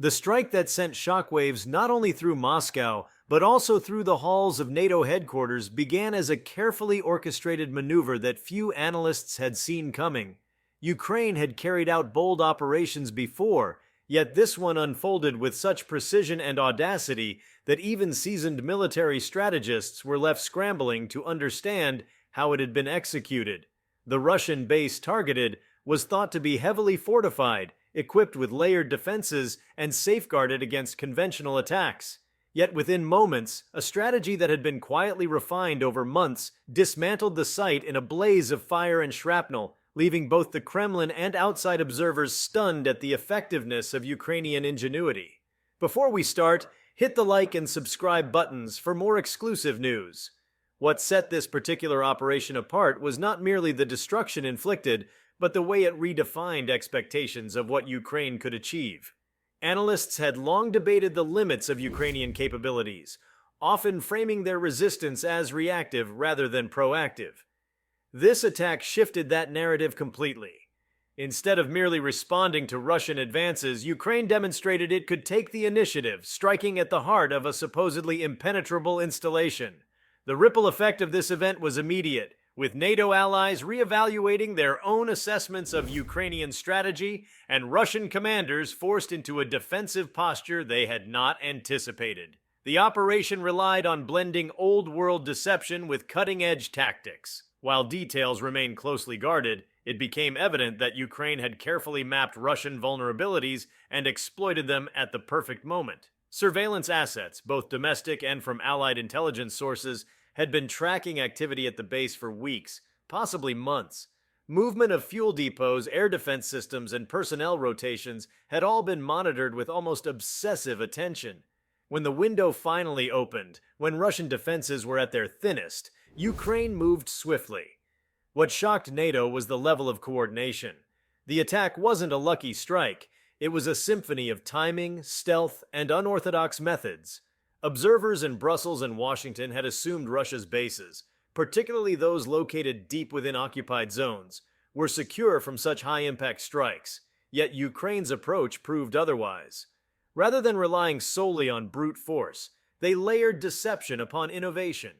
The strike that sent shockwaves not only through Moscow, but also through the halls of NATO headquarters began as a carefully orchestrated maneuver that few analysts had seen coming. Ukraine had carried out bold operations before, yet this one unfolded with such precision and audacity that even seasoned military strategists were left scrambling to understand how it had been executed. The Russian base targeted was thought to be heavily fortified, equipped with layered defenses, and safeguarded against conventional attacks. Yet within moments, a strategy that had been quietly refined over months dismantled the site in a blaze of fire and shrapnel, leaving both the Kremlin and outside observers stunned at the effectiveness of Ukrainian ingenuity. Before we start, hit the like and subscribe buttons for more exclusive news. What set this particular operation apart was not merely the destruction inflicted, but the way it redefined expectations of what Ukraine could achieve. Analysts had long debated the limits of Ukrainian capabilities, often framing their resistance as reactive rather than proactive. This attack shifted that narrative completely. Instead of merely responding to Russian advances, Ukraine demonstrated it could take the initiative, striking at the heart of a supposedly impenetrable installation. The ripple effect of this event was immediate, with NATO allies reevaluating their own assessments of Ukrainian strategy and Russian commanders forced into a defensive posture they had not anticipated. The operation relied on blending old-world deception with cutting-edge tactics. While details remained closely guarded, it became evident that Ukraine had carefully mapped Russian vulnerabilities and exploited them at the perfect moment. Surveillance assets, both domestic and from Allied intelligence sources, had been tracking activity at the base for weeks, possibly months. Movement of fuel depots, air defense systems, and personnel rotations had all been monitored with almost obsessive attention. When the window finally opened, when Russian defenses were at their thinnest, Ukraine moved swiftly. What shocked NATO was the level of coordination. The attack wasn't a lucky strike. It was a symphony of timing, stealth, and unorthodox methods. Observers in Brussels and Washington had assumed Russia's bases, particularly those located deep within occupied zones, were secure from such high-impact strikes, yet Ukraine's approach proved otherwise. Rather than relying solely on brute force, they layered deception upon innovation.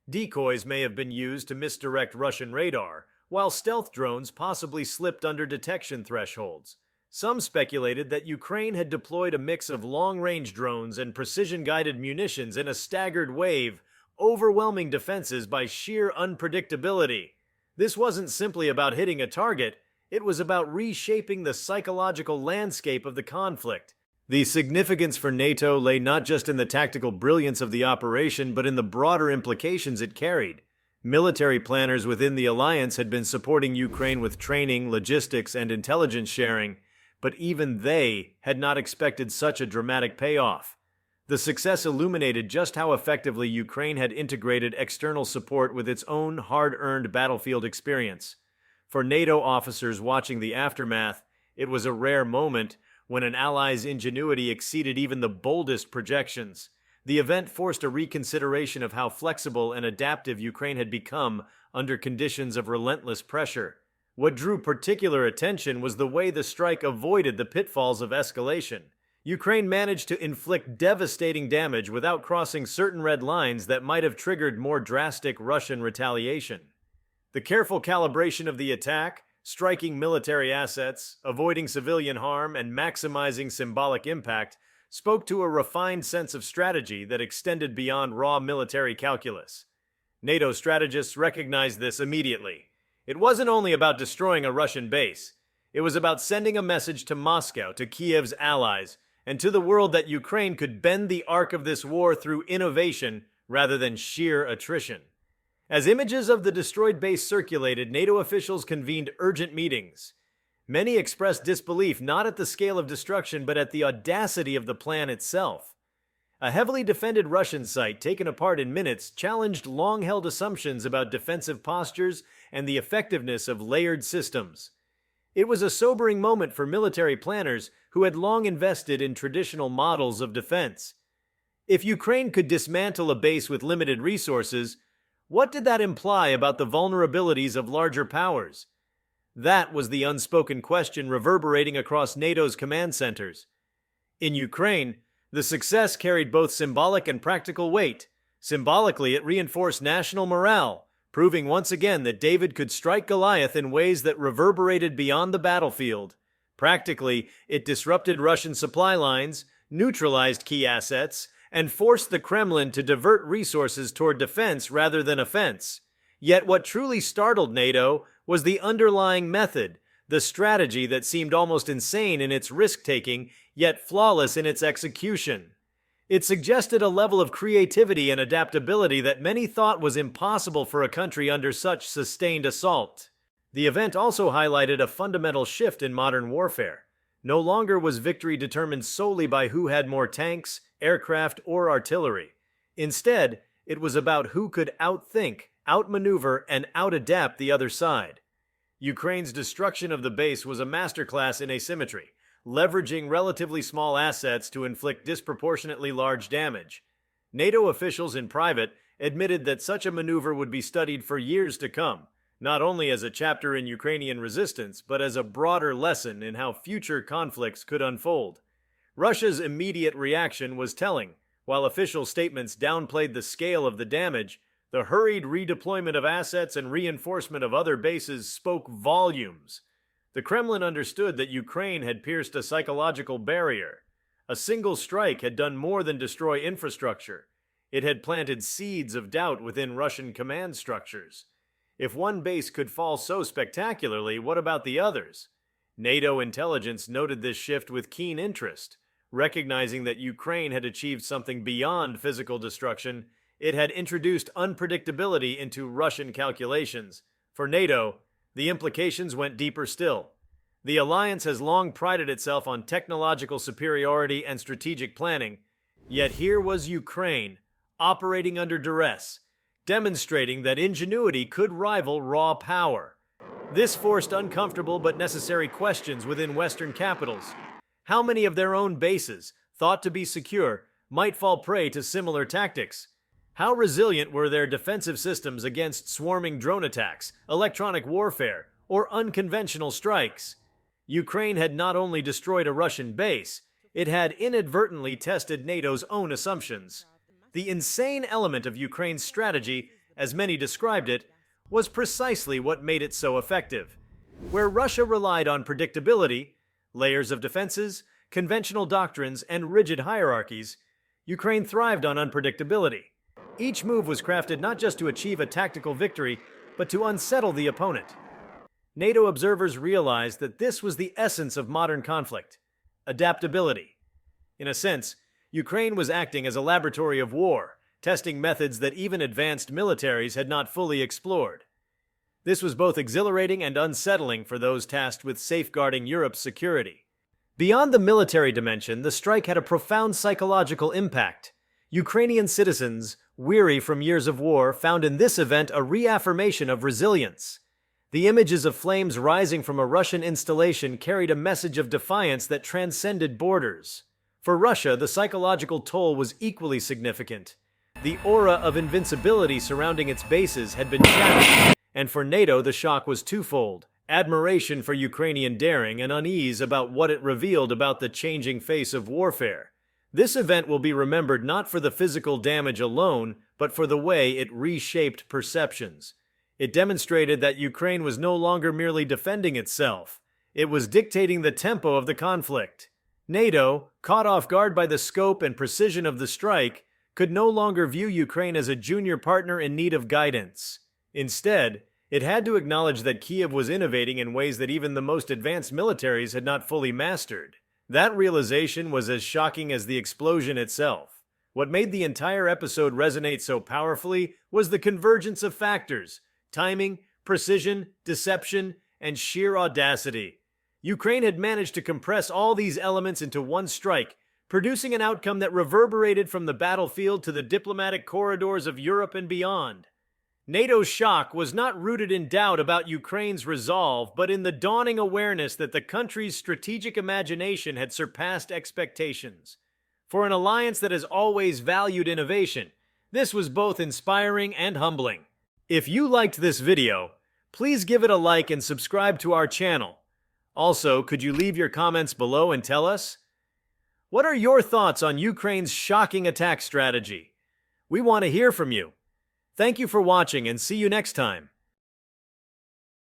Decoys may have been used to misdirect Russian radar, while stealth drones possibly slipped under detection thresholds. Some speculated that Ukraine had deployed a mix of long-range drones and precision-guided munitions in a staggered wave, overwhelming defenses by sheer unpredictability. This wasn't simply about hitting a target, it was about reshaping the psychological landscape of the conflict. The significance for NATO lay not just in the tactical brilliance of the operation, but in the broader implications it carried. Military planners within the alliance had been supporting Ukraine with training, logistics, and intelligence sharing, but even they had not expected such a dramatic payoff. The success illuminated just how effectively Ukraine had integrated external support with its own hard-earned battlefield experience. For NATO officers watching the aftermath, it was a rare moment when an ally's ingenuity exceeded even the boldest projections. The event forced a reconsideration of how flexible and adaptive Ukraine had become under conditions of relentless pressure. What drew particular attention was the way the strike avoided the pitfalls of escalation. Ukraine managed to inflict devastating damage without crossing certain red lines that might have triggered more drastic Russian retaliation. The careful calibration of the attack, striking military assets, avoiding civilian harm, and maximizing symbolic impact spoke to a refined sense of strategy that extended beyond raw military calculus. NATO strategists recognized this immediately. It wasn't only about destroying a Russian base. It was about sending a message to Moscow, to Kiev's allies, and to the world that Ukraine could bend the arc of this war through innovation rather than sheer attrition. As images of the destroyed base circulated, NATO officials convened urgent meetings. Many expressed disbelief not at the scale of destruction but at the audacity of the plan itself. A heavily defended Russian site taken apart in minutes challenged long-held assumptions about defensive postures and the effectiveness of layered systems. It was a sobering moment for military planners who had long invested in traditional models of defense. If Ukraine could dismantle a base with limited resources, what did that imply about the vulnerabilities of larger powers? That was the unspoken question reverberating across NATO's command centers. In Ukraine, the success carried both symbolic and practical weight. Symbolically, it reinforced national morale, proving once again that David could strike Goliath in ways that reverberated beyond the battlefield. Practically, it disrupted Russian supply lines, neutralized key assets, and forced the Kremlin to divert resources toward defense rather than offense. Yet what truly startled NATO was the underlying method, the strategy that seemed almost insane in its risk-taking, yet flawless in its execution. It suggested a level of creativity and adaptability that many thought was impossible for a country under such sustained assault. The event also highlighted a fundamental shift in modern warfare. No longer was victory determined solely by who had more tanks, aircraft, or artillery. Instead, it was about who could outthink, outmaneuver, and outadapt the other side. Ukraine's destruction of the base was a masterclass in asymmetry, leveraging relatively small assets to inflict disproportionately large damage. NATO officials in private admitted that such a maneuver would be studied for years to come, not only as a chapter in Ukrainian resistance, but as a broader lesson in how future conflicts could unfold. Russia's immediate reaction was telling. While official statements downplayed the scale of the damage, the hurried redeployment of assets and reinforcement of other bases spoke volumes. The Kremlin understood that Ukraine had pierced a psychological barrier. A single strike had done more than destroy infrastructure. It had planted seeds of doubt within Russian command structures. If one base could fall so spectacularly, what about the others? NATO intelligence noted this shift with keen interest. Recognizing that Ukraine had achieved something beyond physical destruction, it had introduced unpredictability into Russian calculations. For NATO, the implications went deeper still. The alliance has long prided itself on technological superiority and strategic planning, yet here was Ukraine, operating under duress, demonstrating that ingenuity could rival raw power. This forced uncomfortable but necessary questions within Western capitals. How many of their own bases, thought to be secure, might fall prey to similar tactics? How resilient were their defensive systems against swarming drone attacks, electronic warfare, or unconventional strikes? Ukraine had not only destroyed a Russian base, it had inadvertently tested NATO's own assumptions. The insane element of Ukraine's strategy, as many described it, was precisely what made it so effective. Where Russia relied on predictability, layers of defenses, conventional doctrines, and rigid hierarchies, Ukraine thrived on unpredictability. Each move was crafted not just to achieve a tactical victory, but to unsettle the opponent. NATO observers realized that this was the essence of modern conflict: adaptability. In a sense, Ukraine was acting as a laboratory of war, testing methods that even advanced militaries had not fully explored. This was both exhilarating and unsettling for those tasked with safeguarding Europe's security. Beyond the military dimension, the strike had a profound psychological impact. Ukrainian citizens, weary from years of war, found in this event a reaffirmation of resilience. The images of flames rising from a Russian installation carried a message of defiance that transcended borders. For Russia, the psychological toll was equally significant. The aura of invincibility surrounding its bases had been shattered, and for NATO the shock was twofold: admiration for Ukrainian daring and unease about what it revealed about the changing face of warfare. This event will be remembered not for the physical damage alone, but for the way it reshaped perceptions. It demonstrated that Ukraine was no longer merely defending itself. It was dictating the tempo of the conflict. NATO, caught off guard by the scope and precision of the strike, could no longer view Ukraine as a junior partner in need of guidance. Instead, it had to acknowledge that Kiev was innovating in ways that even the most advanced militaries had not fully mastered. That realization was as shocking as the explosion itself. What made the entire episode resonate so powerfully was the convergence of factors: timing, precision, deception, and sheer audacity. Ukraine had managed to compress all these elements into one strike, producing an outcome that reverberated from the battlefield to the diplomatic corridors of Europe and beyond. NATO's shock was not rooted in doubt about Ukraine's resolve, but in the dawning awareness that the country's strategic imagination had surpassed expectations. For an alliance that has always valued innovation, this was both inspiring and humbling. If you liked this video, please give it a like and subscribe to our channel. Also, could you leave your comments below and tell us What are your thoughts on Ukraine's shocking attack strategy? We want to hear from you. Thank you for watching and see you next time.